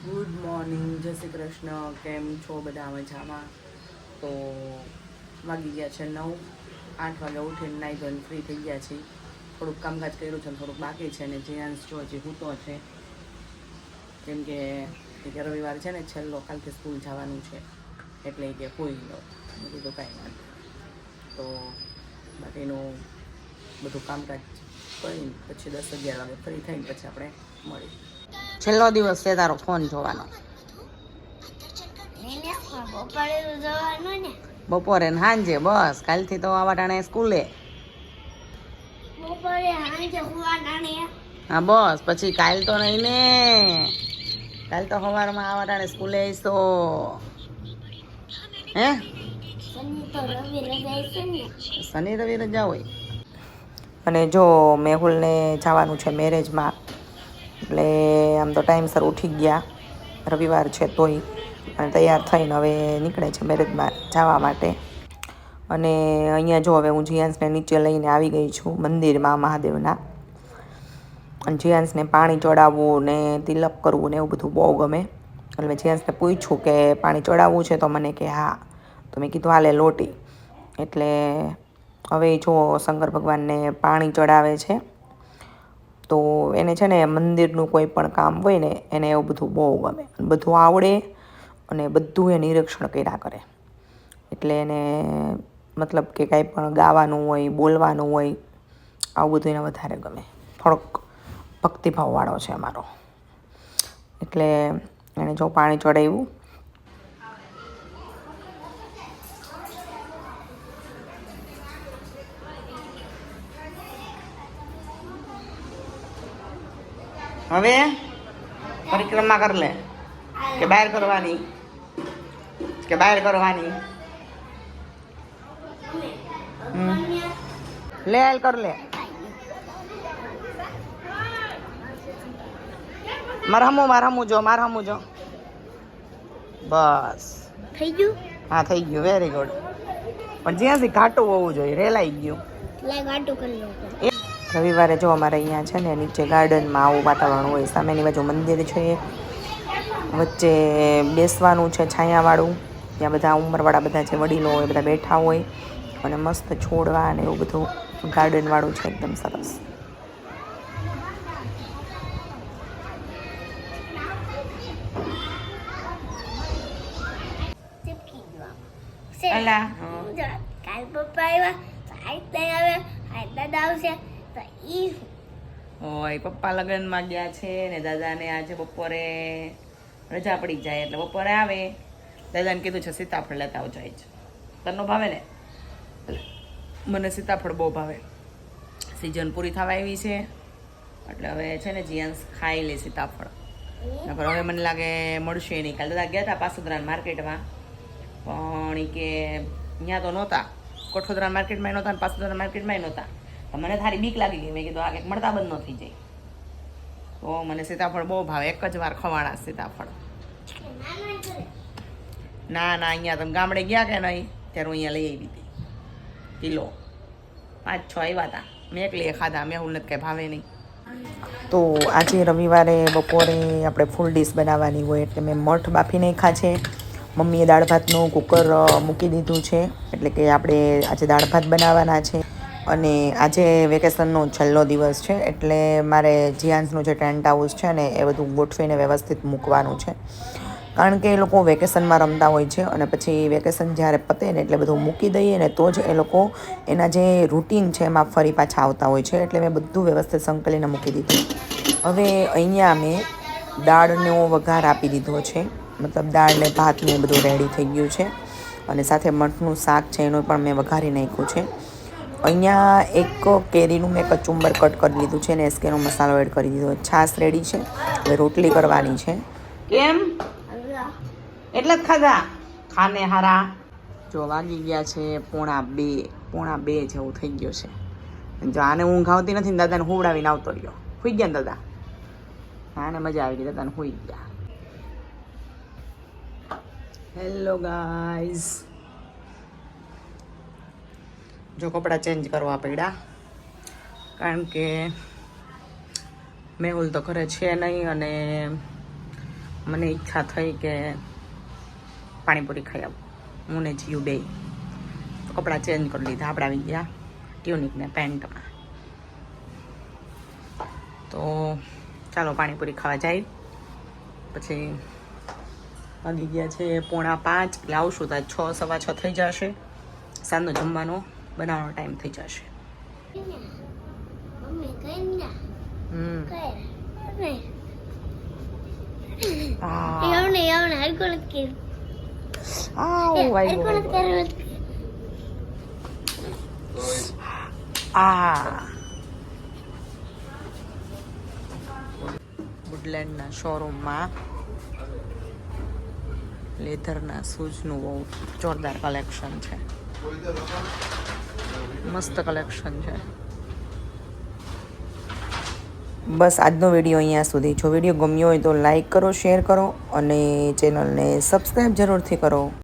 Good morning, જય શ્રી કૃષ્ણ. કેમ છો બધા? મજામાં? તો વાગી ગયા છે 9. 8 વાગે ઉઠીને નાહી ધોઈને ફ્રી થઈ ગયા છીએ. થોડુંક કામકાજ કર્યું છે, થોડુંક બાકી છે ને જ્યાંશ જો હજી હૂતો છે. કેમ કે રવિવાર છે ને, છેલ્લો કાલથી સ્કૂલ જવાનું છે એટલે કે કોઈ લો બધું તો કાંઈ ના. તો બાકીનું બધું કામકાજ કરીને પછી 10-11 વાગે ફ્રી થઈને પછી આપણે મળી. છેલ્લો દિવસ છે તારો ફોન જોવાનો. બપોરે ને સાંજે બસ. કાલથી તો આવા ટાણે સ્કૂલે. હા બસ, પછી કાલ તો નહીં ને. કાલ તો સવારમાં આવા ટાણે સ્કૂલે આવીશો હે. શનિ રવિ રજા હોય. અને જો મેહુલને જવાનું છે મેરેજમાં, એટલે આમ તો ટાઈમસર ઉઠી ગયા, રવિવાર છે તોય, અને તૈયાર થઈને હવે નીકળે છે મેરેજમાં જવા માટે. અને અહીંયા જો હવે હું જીયાન્સને નીચે લઈને આવી ગઈ છું મંદિરમાં મહાદેવના. અને જીયાન્સને પાણી ચડાવવું ને તિલક કરવું ને એવું બધું બહુ ગમે. એટલે મેં જીયાન્સને પૂછ્યું કે પાણી ચડાવવું છે, તો મને કે હા. તો મેં કીધું હાલે લોટી. એટલે હવે જો શંકર ભગવાનને પાણી ચડાવે છે. તો એને છે ને મંદિરનું કોઈ પણ કામ હોય ને એને એવું બધું બહુ ગમે, બધું આવડે અને બધું એ નિરીક્ષણ કર્યા કરે. એટલે એને મતલબ કે કાંઈ પણ ગાવાનું હોય, બોલવાનું હોય, આવું બધું એને વધારે ગમે. થોડોક ભક્તિભાવવાળો છે અમારો. એટલે એણે જો પાણી ચડાવ્યું. હવે પરિક્રમા કર લે કે બહાર કરવાની, કે બહાર કરવાની. લે હાલ કર લે. મારહમું જો બસ થઈ ગયું. હા થઈ ગયું, વેરી ગુડ. પણ જ્યાંથી ઘાટું હોવું જોઈએ, રેલાઈ ગયું. રવિવારે જો અમારે અહીંયા છે ને નીચે ગાર્ડનમાં આવું વાતાવરણ હોય. સામેની બાજુ મંદિર છે, વચ્ચે બેસવાનું છે છાયાવાળું. ત્યાં બધા ઉંમરવાળા બધા જે વડીલો હોય બધા બેઠા હોય, અને મસ્ત છોડવા અને એવું બધું ગાર્ડનવાળું છે, એકદમ સરસ. અલા કાલ પપ્પા આવશે તો ઈ ઓય પપ્પા લગ્નમાં ગયા છે ને દાદાને આજે બપોરે રજા પડી જાય એટલે બપોરે આવે. દાદાને કીધું છે સીતાફળ લેતા આવજો. જાય છે. તને ભાવે ને? મને સીતાફળ બહુ ભાવે. સિઝન પૂરી થવા આવી છે એટલે હવે છે ને જીયાન્સ ખાઈ લે સીતાફળ. નકર હવે મને લાગે મળશે નહીં. કાલે દાદા ગયા હતા પાસોદરા માર્કેટમાં, પણ એ કે ત્યાં તો નહોતા. કોઠોદરા માર્કેટમાં નહોતા ને પાસોદરા માર્કેટમાં નહોતા. તો મને થારી બીક લાગી ગઈ. મેં કીધું આ કંઈક મળતા બંધ ન થઈ જાય. તો મને સીતાફળ બહુ ભાવે. એક જ વાર ખવાણા સીતાફળ. ના અહીંયા તમે ગામડે ગયા કે નહીં ત્યારે હું અહીંયા લઈ આવી હતી કિલો. 5-6 આવ્યા હતા. મેં એકલી ખાધા. મેહુલ નથી કંઈ ભાવે નહીં. તો આજે રવિવારે બપોરે આપણે ફૂલ ડીશ બનાવવાની હોય એટલે મેં મઠ બાફી નાખ્યા છે. મમ્મીએ દાળ ભાતનું કુકર મૂકી દીધું છે, એટલે કે આપણે આજે દાળ ભાત બનાવવાના છે. અને આજે વેકેશનનો છેલ્લો દિવસ છે એટલે મારે જીયાન્સનું જે ટેન્ટ હાઉસ છે ને એ બધું ગોઠવીને વ્યવસ્થિત મૂકવાનું છે. કારણ કે એ લોકો વેકેશનમાં રમતા હોય છે અને પછી વેકેશન જ્યારે પતે ને એટલે બધું મૂકી દઈએ ને તો જ એ લોકો એના જે રૂટીન છે એમાં ફરી પાછા આવતા હોય છે. એટલે મેં બધું વ્યવસ્થિત સંકલીને મૂકી દીધું. હવે અહીંયા મેં દાળનો વઘાર આપી દીધો છે, મતલબ દાળ ને ભાત ને બધું રેડી થઈ ગયું છે. અને સાથે મઠનું શાક છે એનું પણ મેં વઘારી નાખ્યું છે. અહીંયા એક કેરીનું મેં કચુંબર કટ કરી લીધું છે અને એસકેનો મસાલો એડ કરી દીધો. છાશ રેડી છે. હવે રોટલી કરવાની છે. કેમ એટલે જ ખાધા ખાને હારા. જો વાગી ગયા છે 1:30 જેવું થઈ ગયું છે. જો આને ઊંઘ આવતી નથી ને દાદાને હુવડાવીને આવતો રહ્યો. સુઈ ગયા ને દાદા? આને મજા આવી ગઈ, દાદાને સુઈ ગયા. હેલો ગાઈઝ, જો કપડાં ચેન્જ કરવા પડ્યા કારણ કે મેહુલ તો ઘરે છે નહીં અને મને ઈચ્છા થઈ કે પાણીપુરી ખાઈ આવું, હું ને જીવ બે. તો કપડાં ચેન્જ કરી લીધા, આપણે આવી ગયા ટ્યુનિક ને પેન્ટમાં. તો ચાલો પાણીપુરી ખાવા જાય. પછી વાગી ગયા છે 4:45, એટલે આવશું તો 6, 6:15 થઈ જશે. સાંજનો જમવાનો બનાવવાનો ટાઈમ થઈ જશે. મમ્મી કઈ ના કઈ આ યવને હરકો નથી આવ હરકો નથી કર્યો. આ વુડલેન્ડના શોરૂમમાં લેધરના શૂઝનું બહુ જોરદાર કલેક્શન છે, મસ્ત કલેક્શન છે. બસ આજનો વિડીયો અહીંયા સુધી. જો વિડીયો ગમ્યો હોય તો લાઈક કરો, શેર કરો અને ચેનલને સબસ્ક્રાઈબ જરૂરથી કરો.